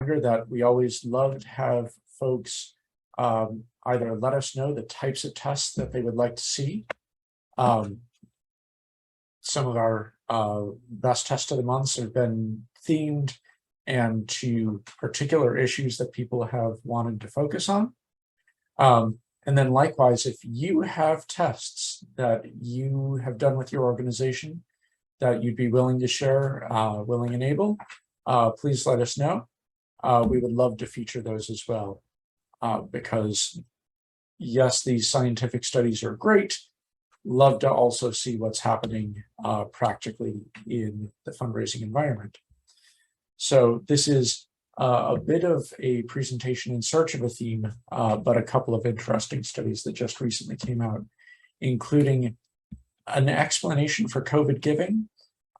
That we always love to have folks either let us know the types of tests that they would like to see. Some of our best test of the months have been themed and to particular issues that people have wanted to focus on. And then likewise, if you have tests that you have done with your organization that you'd be willing to share, willing and able, please let us know. We would love to feature those as well, because yes, these scientific studies are great. Love to also see what's happening practically in the fundraising environment. So this is a bit of a presentation in search of a theme, but a couple of interesting studies that just recently came out, including an explanation for COVID giving.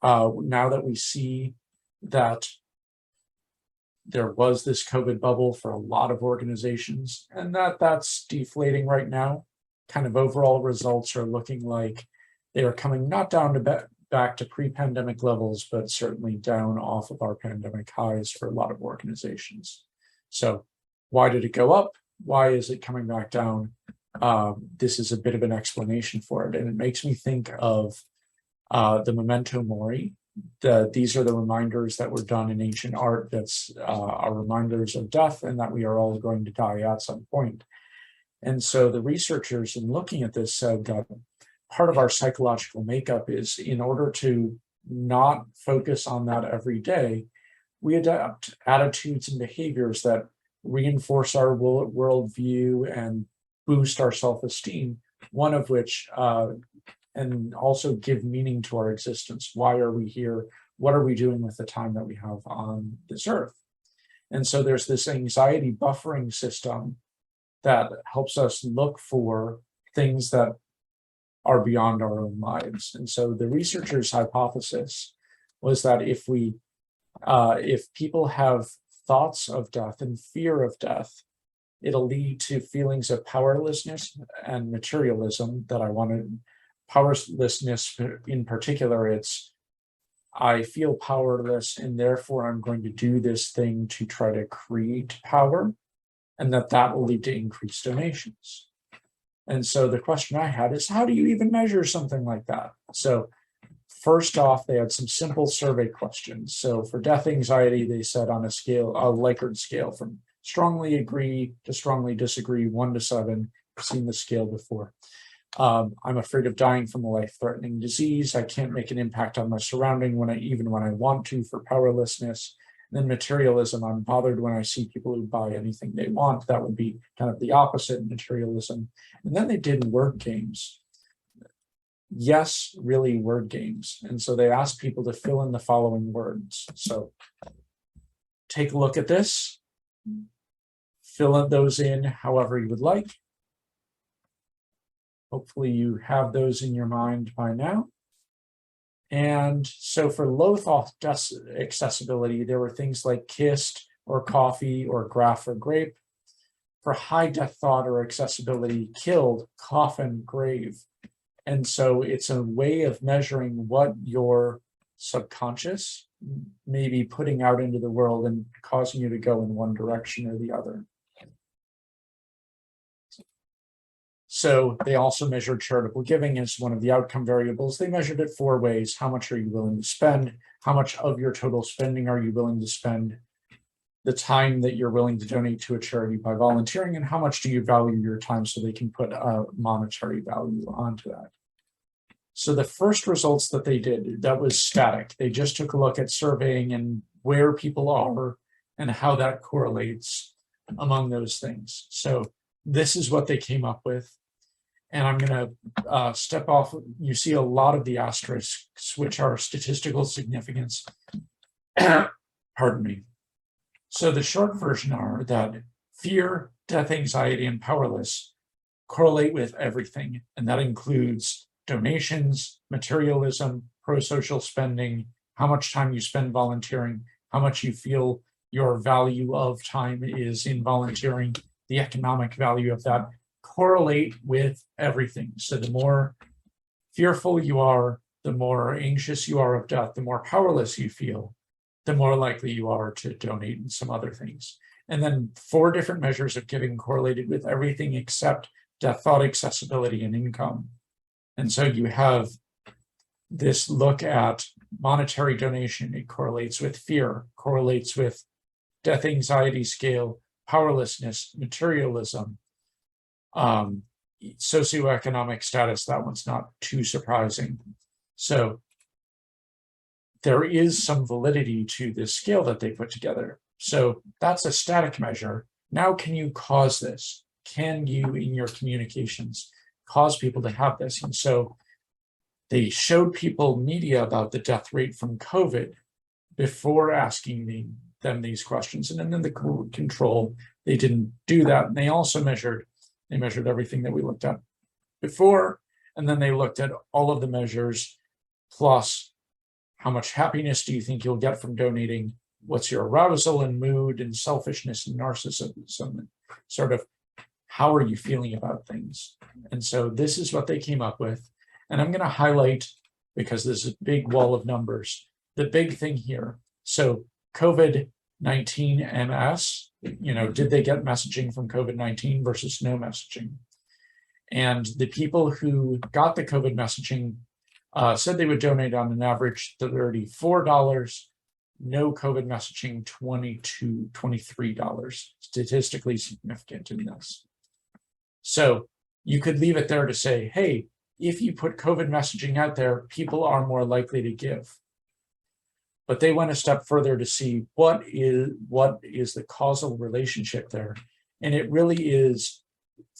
Now that we see that there was this COVID bubble for a lot of organizations, and that's deflating right now. Kind of overall results are looking like they are coming not down to back to pre-pandemic levels, but certainly down off of our pandemic highs for a lot of organizations. So why did it go up? Why is it coming back down? This is a bit of an explanation for it, and it makes me think of the memento mori. These are the reminders that were done in ancient art that's are reminders of death and that we are all going to die at some point. And so the researchers in looking at this said that part of our psychological makeup is, in order to not focus on that every day, we adapt attitudes and behaviors that reinforce our worldview and boost our self-esteem, one of which and also give meaning to our existence. Why are we here? What are we doing with the time that we have on this earth? And so there's this anxiety buffering system that helps us look for things that are beyond our own lives. And so the researchers' hypothesis was that if people have thoughts of death and fear of death, it'll lead to feelings of powerlessness and materialism that I wanted. Powerlessness in particular, it's I feel powerless and therefore I'm going to do this thing to try to create power, and that will lead to increased donations. And so the question I had is, how do you even measure something like that? So first off, they had some simple survey questions. So for death anxiety, they said on a Likert scale from strongly agree to strongly disagree, 1 to 7. I've seen the scale before. I'm afraid of dying from a life-threatening disease. I can't make an impact on my surrounding even when I want to, for powerlessness. And then materialism, I'm bothered when I see people who buy anything they want. That would be kind of the opposite, materialism. And then they did word games. Yes, really word games. And so they asked people to fill in the following words. So take a look at this. Fill those in however you would like. Hopefully you have those in your mind by now. And so for low thought accessibility, there were things like kissed or coffee or graph or grape. For high death thought or accessibility, killed, coffin, grave. And so it's a way of measuring what your subconscious may be putting out into the world and causing you to go in one direction or the other. So they also measured charitable giving as one of the outcome variables. They measured it 4 ways. How much are you willing to spend? How much of your total spending are you willing to spend? The time that you're willing to donate to a charity by volunteering, and how much do you value your time, so they can put a monetary value onto that. So the first results that they did, that was static. They just took a look at surveying and where people are and how that correlates among those things. So this is what they came up with. And I'm going to step off. You see a lot of the asterisks, which are statistical significance. Pardon me. So the short version are that fear, death anxiety, and powerless correlate with everything. And that includes donations, materialism, pro-social spending, how much time you spend volunteering, how much you feel your value of time is in volunteering, the economic value of that, correlate with everything. So the more fearful you are, the more anxious you are of death, the more powerless you feel, the more likely you are to donate in some other things. And then 4 different measures of giving correlated with everything except death, thought, accessibility, and income. And so you have this look at monetary donation. It correlates with fear, correlates with death anxiety scale, powerlessness, materialism, socioeconomic status. That one's not too surprising. So there is some validity to this scale that they put together. So that's a static measure. Now, can you cause this? Can you, in your communications, cause people to have this? And so they showed people media about the death rate from COVID before asking them these questions. And then in the control, they didn't do that. And they also measured everything that we looked at before. And then they looked at all of the measures, plus how much happiness do you think you'll get from donating? What's your arousal and mood and selfishness and narcissism? And sort of how are you feeling about things? And so this is what they came up with. And I'm going to highlight, because this is a big wall of numbers, the big thing here. So COVID-19 MS, did they get messaging from COVID-19 versus no messaging? And the people who got the COVID messaging said they would donate on an average $34, no COVID messaging $23, statistically significant in this. So you could leave it there to say, hey, if you put COVID messaging out there, people are more likely to give. But they went a step further to see what is the causal relationship there. And it really is,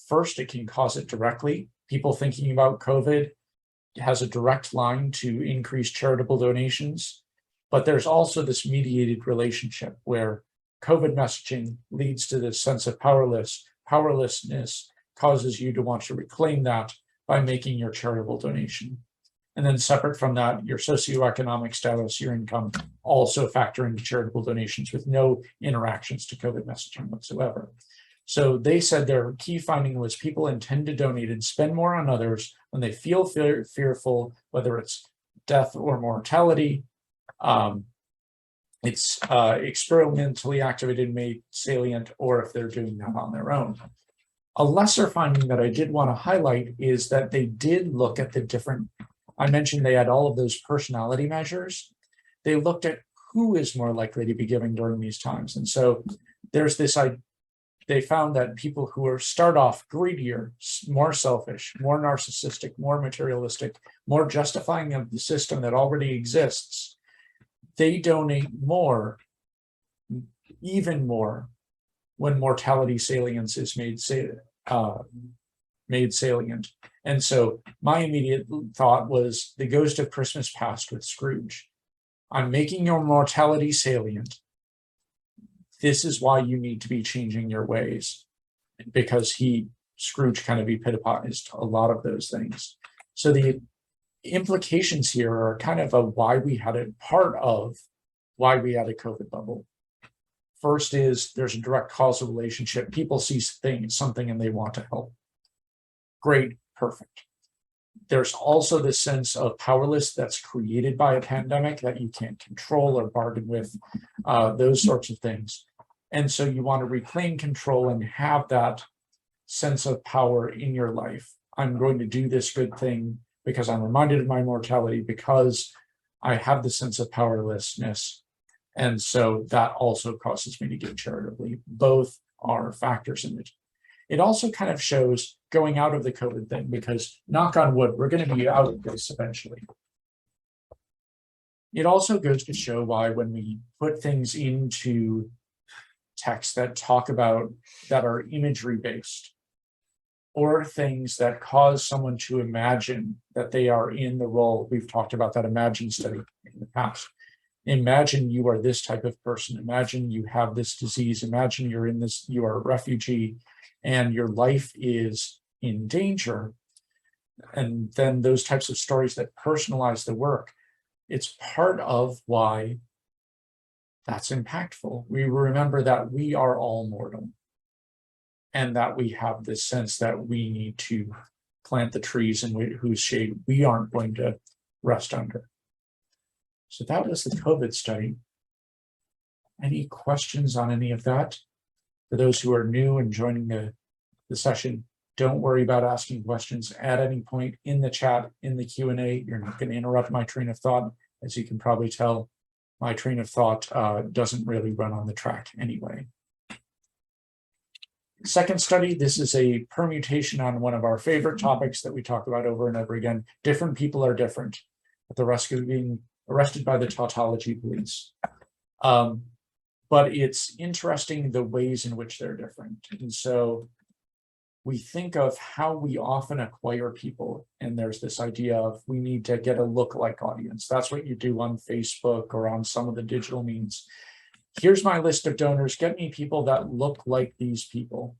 first, it can cause it directly. People thinking about COVID has a direct line to increase charitable donations. But there's also this mediated relationship where COVID messaging leads to this sense of powerlessness, causes you to want to reclaim that by making your charitable donation. And then separate from that, your socioeconomic status, your income also factor into charitable donations with no interactions to COVID messaging whatsoever. So they said their key finding was people intend to donate and spend more on others when they feel fearful, whether it's death or mortality. It's experimentally activated, made salient, or if they're doing that on their own. A lesser finding that I did want to highlight is that they did look at the different, I mentioned they had all of those personality measures. They looked at who is more likely to be giving during these times. And so there's this, they found that people who start off greedier, more selfish, more narcissistic, more materialistic, more justifying of the system that already exists, they donate more, even more, when mortality salience is made salient. And so my immediate thought was the ghost of Christmas past with Scrooge. I'm making your mortality salient. This is why you need to be changing your ways, because Scrooge kind of epitomized a lot of those things. So the implications here are kind of part of why we had a COVID bubble. First is there's a direct causal relationship. People see something and they want to help. Great, perfect. There's also the sense of powerless that's created by a pandemic that you can't control or bargain with, those sorts of things. And so you want to reclaim control and have that sense of power in your life. I'm going to do this good thing because I'm reminded of my mortality, because I have the sense of powerlessness. And so that also causes me to give charitably. Both are factors in it. It also kind of shows going out of the COVID thing, because knock on wood, we're going to be out of this eventually. It also goes to show why when we put things into text that are imagery based, or things that cause someone to imagine that they are in the role. We've talked about that imagine study in the past. Imagine you are this type of person. Imagine you have this disease. Imagine you are a refugee and your life is in danger. And then those types of stories that personalize the work, it's part of why that's impactful. We remember that we are all mortal, and that we have this sense that we need to plant the trees in whose shade we aren't going to rest under. So that was the COVID study. Any questions on any of that? For those who are new and joining the session, don't worry about asking questions at any point in the chat, in the Q&A. You're not going to interrupt my train of thought. As you can probably tell, my train of thought doesn't really run on the track anyway. Second study, this is a permutation on one of our favorite topics that we talk about over and over again. Different people are different, at the risk of being arrested by the tautology police. But it's interesting the ways in which they're different. And so we think of how we often acquire people, and there's this idea of we need to get a lookalike audience. That's what you do on Facebook or on some of the digital means. Here's my list of donors. Get me people that look like these people.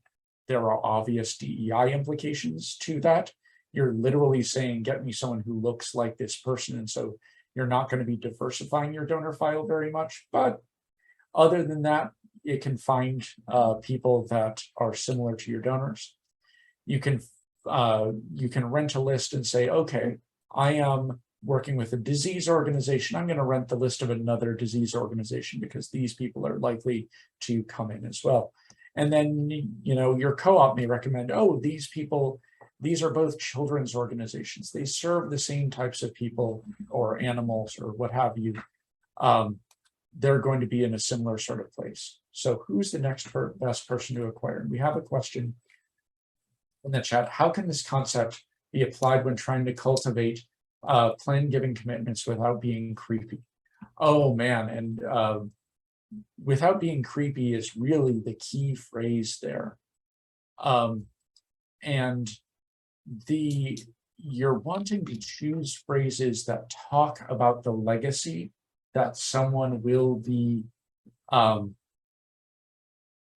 There are obvious DEI implications to that. You're literally saying, get me someone who looks like this person. And so you're not going to be diversifying your donor file very much. But other than that, it can find people that are similar to your donors. You can rent a list and say, okay, I am working with a disease organization. I'm going to rent the list of another disease organization because these people are likely to come in as well. And then, you know, your co-op may recommend, oh, these people, these are both children's organizations. They serve the same types of people or animals or what have you. They're going to be in a similar sort of place. So who's the next best person to acquire? And we have a question in the chat. How can this concept be applied when trying to cultivate plan giving commitments without being creepy? Oh man, and without being creepy is really the key phrase there. And you're wanting to choose phrases that talk about the legacy that someone will be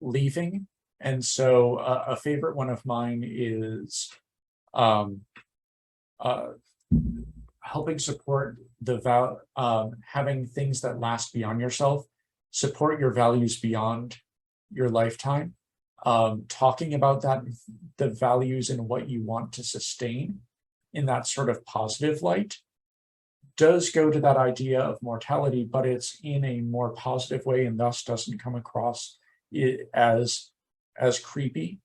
leaving. And so a favorite one of mine is helping support the having things that last beyond yourself, support your values beyond your lifetime, talking about that, the values and what you want to sustain in that sort of positive light does go to that idea of mortality, but it's in a more positive way and thus doesn't come across as creepy.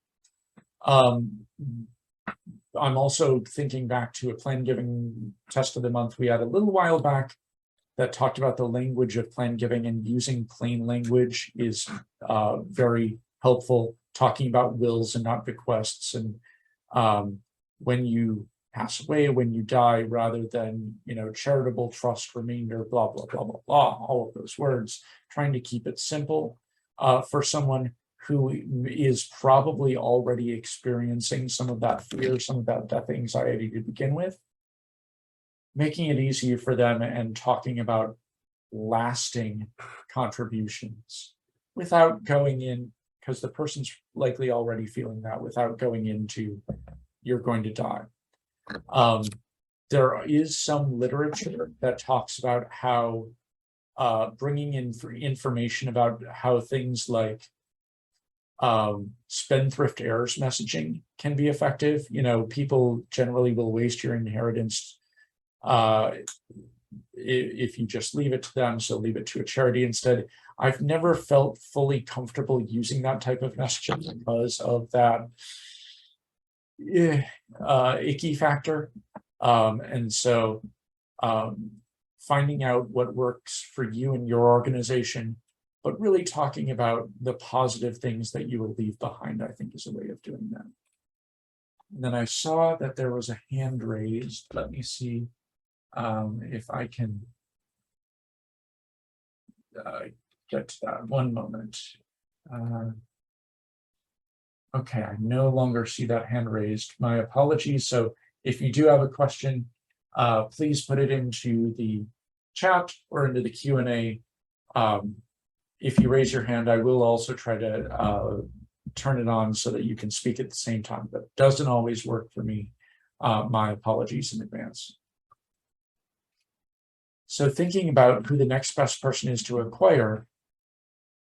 I'm also thinking back to a plan giving test of the month we had a little while back that talked about the language of plan giving, and using plain language is very helpful, talking about wills and not bequests, and when you pass away, when you die, rather than, you know, charitable trust remainder, blah, blah, blah, blah, blah, all of those words, trying to keep it simple for someone who is probably already experiencing some of that fear, some of that death anxiety to begin with, making it easier for them and talking about lasting contributions without going in, because the person's likely already feeling that, without going into you're going to die. There is some literature that talks about how bringing in information about how things like spendthrift heirs messaging can be effective. You know, people generally will waste your inheritance if you just leave it to them, so leave it to a charity instead. I've never felt fully comfortable using that type of messaging because of that icky factor. And so finding out what works for you and your organization, but really talking about the positive things that you will leave behind, I think is a way of doing that. And then I saw that there was a hand raised. Let me see if I can get to that. One moment. Okay, I no longer see that hand raised. My apologies. So if you do have a question, please put it into the chat or into the Q&A. If you raise your hand, I will also try to turn it on so that you can speak at the same time. That doesn't always work for me. My apologies in advance. So thinking about who the next best person is to acquire,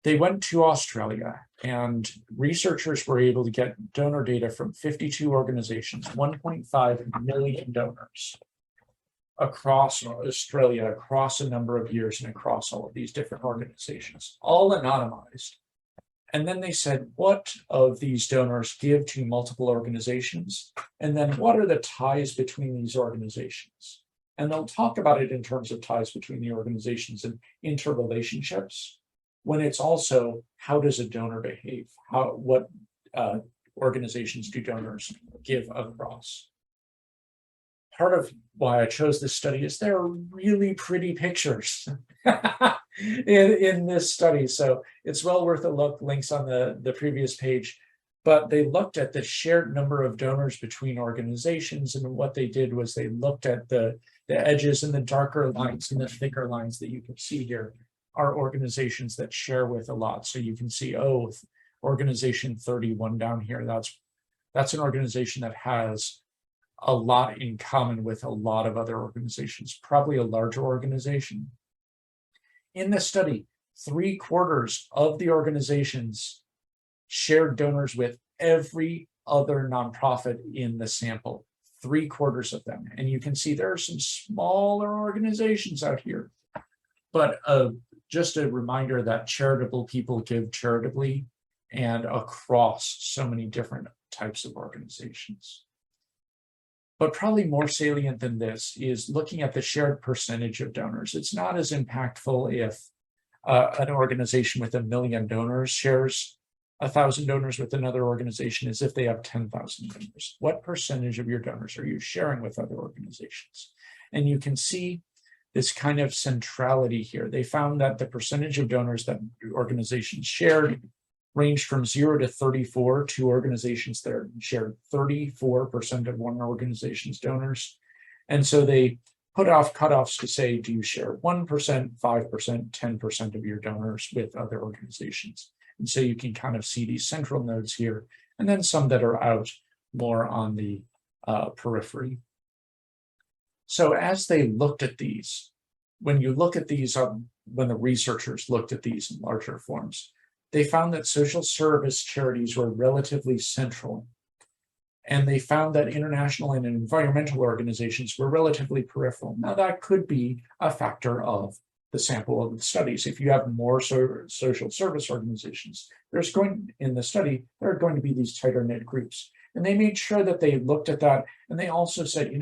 they went to Australia, and researchers were able to get donor data from 52 organizations, 1.5 million donors. across Australia, across a number of years, and across all of these different organizations, all anonymized. And then they said, what of these donors give to multiple organizations? And then what are the ties between these organizations? And they'll talk about it in terms of ties between the organizations and interrelationships, when it's also, how does a donor behave? What organizations do donors give across? Part of why I chose this study is there are really pretty pictures in this study. So it's well worth a look, links on the previous page. But they looked at the shared number of donors between organizations. And what they did was they looked at the edges and the darker lines and the thicker lines that you can see here are organizations that share with a lot. So you can see, oh, organization 31 down here, that's an organization that has a lot in common with a lot of other organizations, probably a larger organization. In this study, 3/4 of the organizations shared donors with every other nonprofit in the sample, 3/4 of them. And you can see there are some smaller organizations out here, but just a reminder that charitable people give charitably and across so many different types of organizations. But probably more salient than this is looking at the shared percentage of donors. It's not as impactful if an organization with 1 million donors shares 1,000 donors with another organization as if they have 10,000 donors. What percentage of your donors are you sharing with other organizations? And you can see this kind of centrality here. They found that the percentage of donors that organizations shared ranged from 0 to 34, to organizations that shared 34% of one organization's donors. And so they put off cutoffs to say, do you share 1%, 5%, 10% of your donors with other organizations? And so you can kind of see these central nodes here, and then some that are out more on the periphery. So as they looked at these, when you look at these, when the researchers looked at these in larger forms, they found that social service charities were relatively central. And they found that international and environmental organizations were relatively peripheral. Now, that could be a factor of the sample of the studies. If you have more social service organizations, there are going to be these tighter knit groups. And they made sure that they looked at that. And they also said,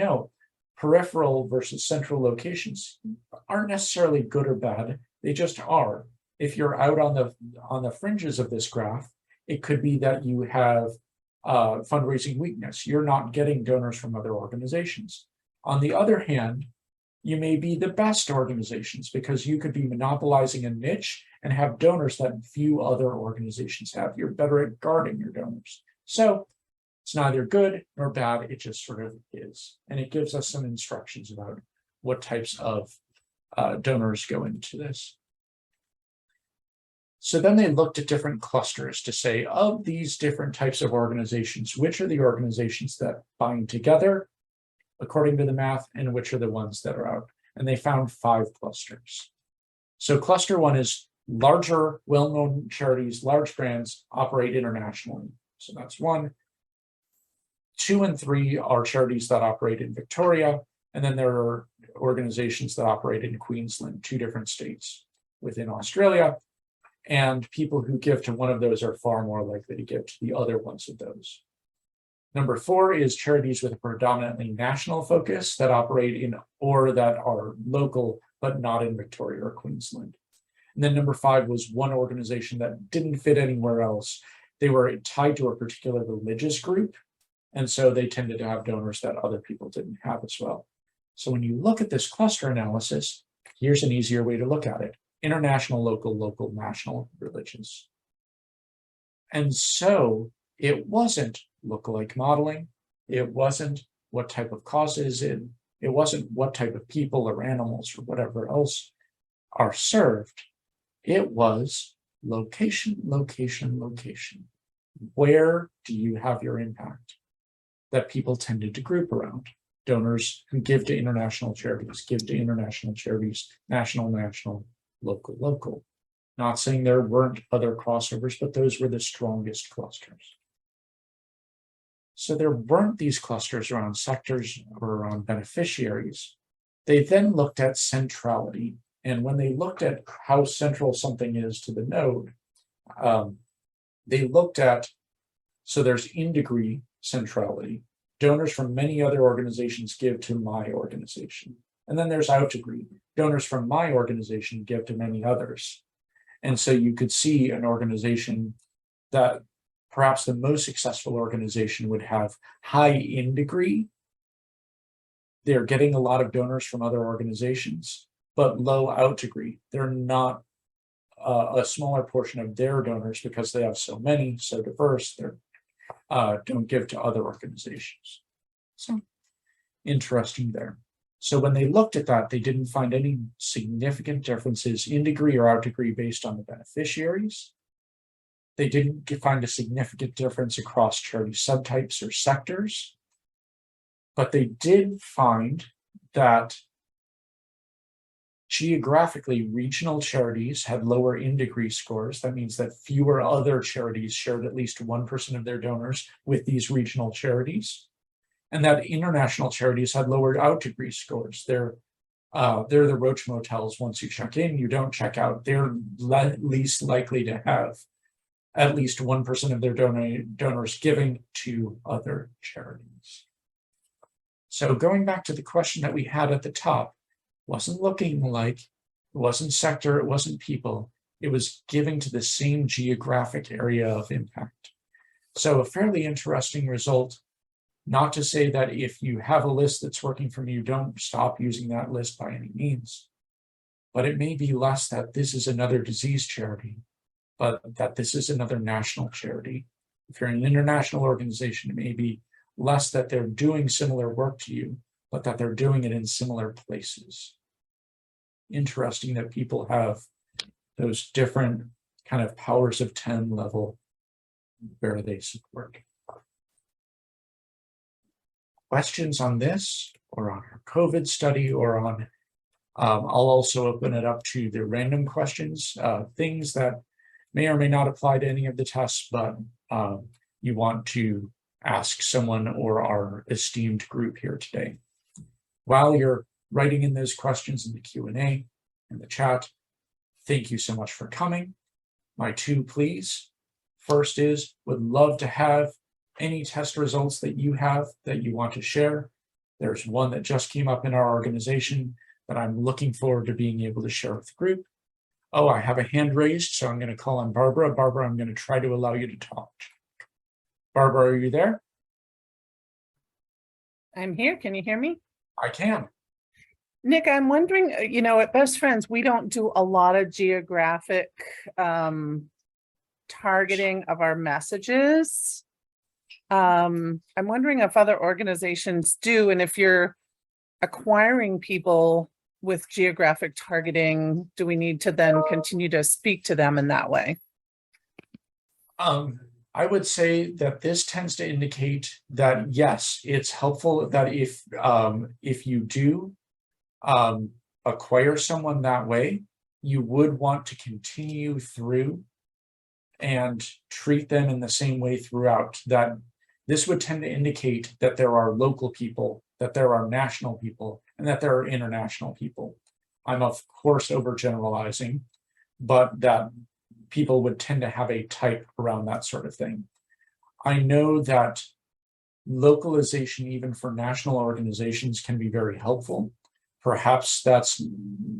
peripheral versus central locations aren't necessarily good or bad. They just are. If you're out on the fringes of this graph, it could be that you have fundraising weakness. You're not getting donors from other organizations. On the other hand, you may be the best organizations because you could be monopolizing a niche and have donors that few other organizations have. You're better at guarding your donors. So it's neither good nor bad, it just sort of is. And it gives us some instructions about what types of donors go into this. So then they looked at different clusters to say, of these different types of organizations, which are the organizations that bind together according to the math, and which are the ones that are out? And they found 5 clusters. So cluster 1 is larger, well-known charities, large brands operate internationally. So that's 1. 2 and 3 are charities that operate in Victoria. And then there are organizations that operate in Queensland, 2 different states within Australia. And people who give to one of those are far more likely to give to the other ones of those. Number 4 is charities with a predominantly national focus that operate in or that are local, but not in Victoria or Queensland. And then number 5 was one organization that didn't fit anywhere else. They were tied to a particular religious group. And so they tended to have donors that other people didn't have as well. So when you look at this cluster analysis, here's an easier way to look at it. International, local, national, religious. And so it wasn't lookalike modeling. It wasn't what type of cause is it. It wasn't what type of people or animals or whatever else are served. It was location, location, location. Where do you have your impact? That people tended to group around. Donors who give to international charities, national, local. Not saying there weren't other crossovers, but those were the strongest clusters. So there weren't these clusters around sectors or around beneficiaries, They then looked at centrality. And when they looked at how central something is to the node, they looked at, so there's in degree centrality. Donors from many other organizations give to my organization. And then there's out degree. Donors from my organization give to many others. And so you could see an organization that perhaps the most successful organization would have high in degree. They're getting a lot of donors from other organizations, but low out degree. They're not a smaller portion of their donors because they have so many, so diverse, they don't give to other organizations. So interesting there. So when they looked at that, they didn't find any significant differences in degree or out degree based on the beneficiaries. They didn't find a significant difference across charity subtypes or sectors, but they did find that geographically, regional charities had lower in degree scores. That means that fewer other charities shared at least 1% of their donors with these regional charities. And that international charities had lower out degree scores. They're the Roach Motels. Once you check in, you don't check out. They're least likely to have at least 1% of their donors giving to other charities. So going back to the question that we had at the top, wasn't looking like, it wasn't sector, it wasn't people, it was giving to the same geographic area of impact. So a fairly interesting result. Not to say that if you have a list that's working for you, don't stop using that list by any means. But it may be less that this is another disease charity, but that this is another national charity. If you're an international organization, it may be less that they're doing similar work to you, but that they're doing it in similar places. Interesting that people have those different kind of powers of 10 level where they support. Questions on this or on our COVID study or on, I'll also open it up to the random questions, things that may or may not apply to any of the tests, but you want to ask someone or our esteemed group here today. While you're writing in those questions in the Q&A and the chat, thank you so much for coming. My two pleas. First is, would love to have any test results that you have that you want to share. There's one that just came up in our organization that I'm looking forward to being able to share with the group. Oh, I have a hand raised, so I'm going to call on Barbara. Barbara, I'm going to try to allow you to talk. Barbara, are you there? I'm here. Can you hear me? I can. Nick, I'm wondering, at Best Friends, we don't do a lot of geographic targeting of our messages. I'm wondering if other organizations do, and if you're acquiring people with geographic targeting, do we need to then continue to speak to them in that way? I would say that this tends to indicate that, yes, it's helpful that if you do acquire someone that way, you would want to continue through and treat them in the same way throughout. That this would tend to indicate that there are local people, that there are national people, and that there are international people. I'm of course overgeneralizing, but that people would tend to have a type around that sort of thing. I know that localization, even for national organizations, can be very helpful. Perhaps that's,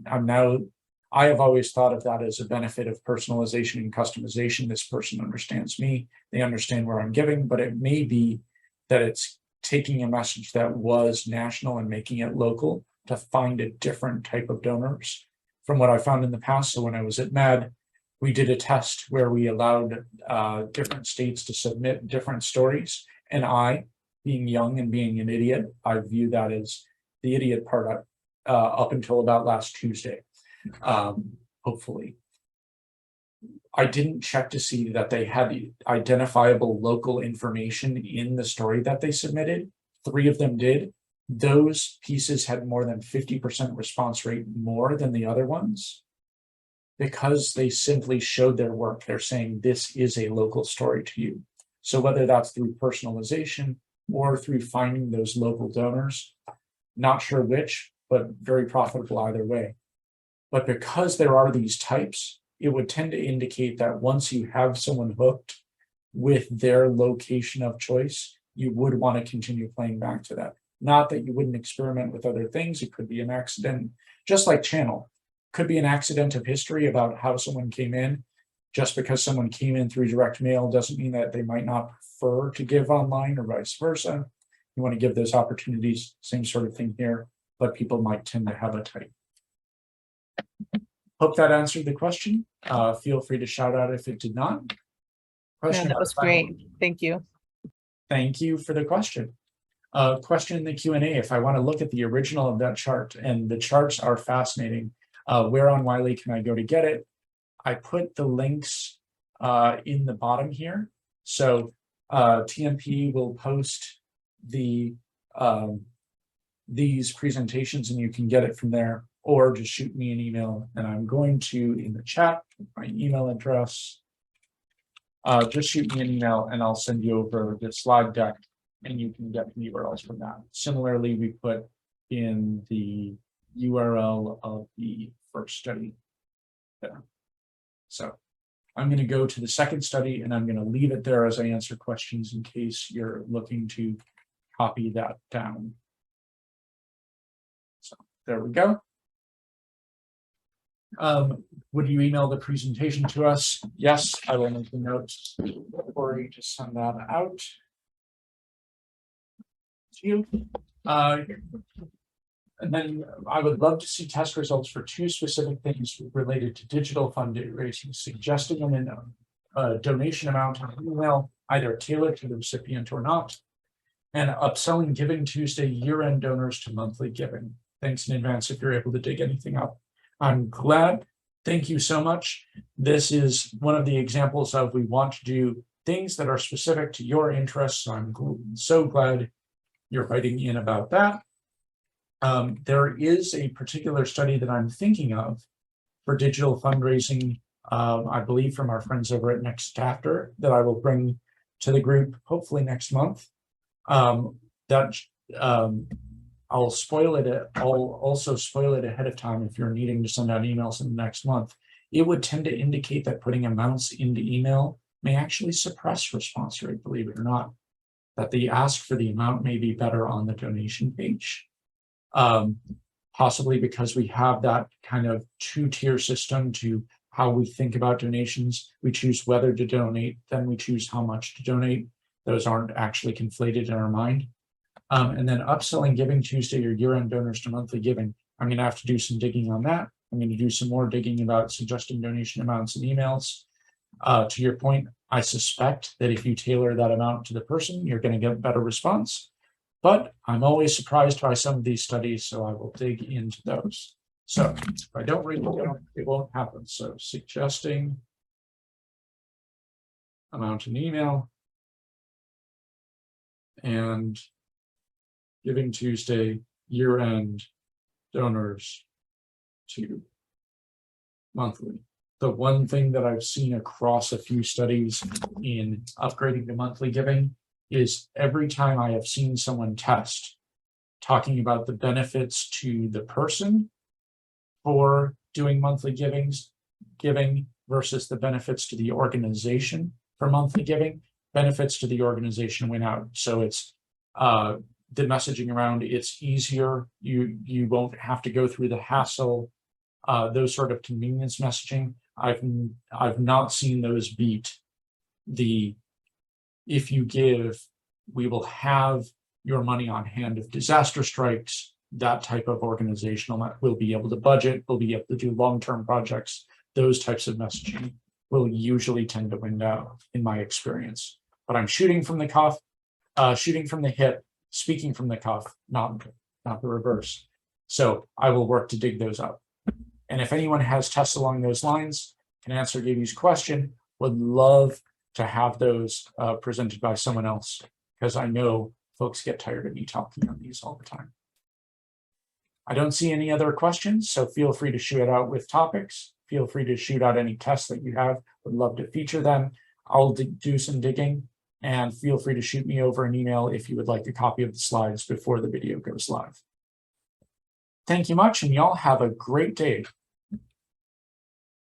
I have always thought of that as a benefit of personalization and customization. This person understands me, they understand where I'm giving, but it may be that it's taking a message that was national and making it local to find a different type of donors from what I found in the past. So when I was at MAD, we did a test where we allowed different states to submit different stories. And I, being young and being an idiot, I view that as the idiot part up until about last Tuesday. Hopefully. I didn't check to see that they had identifiable local information in the story that they submitted. 3 of them did. Those pieces had more than 50% response rate more than the other ones because they simply showed their work. They're saying this is a local story to you. So whether that's through personalization or through finding those local donors, not sure which, but very profitable either way. But because there are these types, it would tend to indicate that once you have someone hooked with their location of choice, you would want to continue playing back to that. Not that you wouldn't experiment with other things. It could be an accident, just like channel. Could be an accident of history about how someone came in. Just because someone came in through direct mail doesn't mean that they might not prefer to give online or vice versa. You want to give those opportunities, same sort of thing here, but people might tend to have a type. Hope that answered the question. Feel free to shout out if it did not. Yeah, that was great. Thank you. Thank you for the question. Question in the Q&A, if I want to look at the original of that chart, and the charts are fascinating. Where on Wiley can I go to get it? I put the links in the bottom here. So TMP will post the these presentations and you can get it from there, or just shoot me an email, and I'm going to in the chat my email address. Just shoot me an email and I'll send you over the slide deck and you can get the URLs from that. Similarly, we put in the URL of the first study there. So I'm going to go to the second study and I'm going to leave it there as I answer questions in case you're looking to copy that down. So there we go. Would you email the presentation to us? Yes, I will make the notes for you to send that out to you. And then I would love to see test results for two specific things related to digital fundraising, suggesting a donation amount in an email, either tailored to the recipient or not, and upselling Giving Tuesday year-end donors to monthly giving. Thanks in advance if you're able to dig anything up. I'm glad. Thank you so much. This is one of the examples of we want to do things that are specific to your interests. So I'm so glad you're writing in about that. There is a particular study that I'm thinking of for digital fundraising, I believe from our friends over at Next Chapter, that I will bring to the group hopefully next month. I'll spoil it. I'll also spoil it ahead of time if you're needing to send out emails in the next month. It would tend to indicate that putting amounts into email may actually suppress response rate, believe it or not. That the ask for the amount may be better on the donation page. Possibly because we have that kind of two-tier system to how we think about donations. We choose whether to donate, then we choose how much to donate. Those aren't actually conflated in our mind. And then upselling Giving Tuesday or year-end donors to monthly giving. I'm going to have to do some digging on that. I'm going to do some more digging about suggesting donation amounts and emails. To your point, I suspect that if you tailor that amount to the person, you're going to get better response. But I'm always surprised by some of these studies, so I will dig into those. So if I don't read it, it won't happen. So suggesting amount in email and Giving Tuesday year-end donors to monthly. The one thing that I've seen across a few studies in upgrading to monthly giving is every time I have seen someone test talking about the benefits to the person for doing monthly giving versus the benefits to the organization for monthly giving, benefits to the organization went out. So it's the messaging around it's easier, you won't have to go through the hassle, those sort of convenience messaging. I've not seen those beat the if you give, we will have your money on hand if disaster strikes. That type of organizational will be able to budget, will be able to do long-term projects. Those types of messaging will usually tend to win out in my experience. But I'm shooting from the cuff, shooting from the hip, speaking from the cuff, not the reverse. So I will work to dig those up. And if anyone has tests along those lines, can answer Gaby's question, would love to have those presented by someone else, because I know folks get tired of me talking on these all the time. I don't see any other questions, so feel free to shoot it out with topics. Feel free to shoot out any tests that you have. Would love to feature them. I'll do some digging, and feel free to shoot me over an email if you would like a copy of the slides before the video goes live. Thank you much, and y'all have a great day.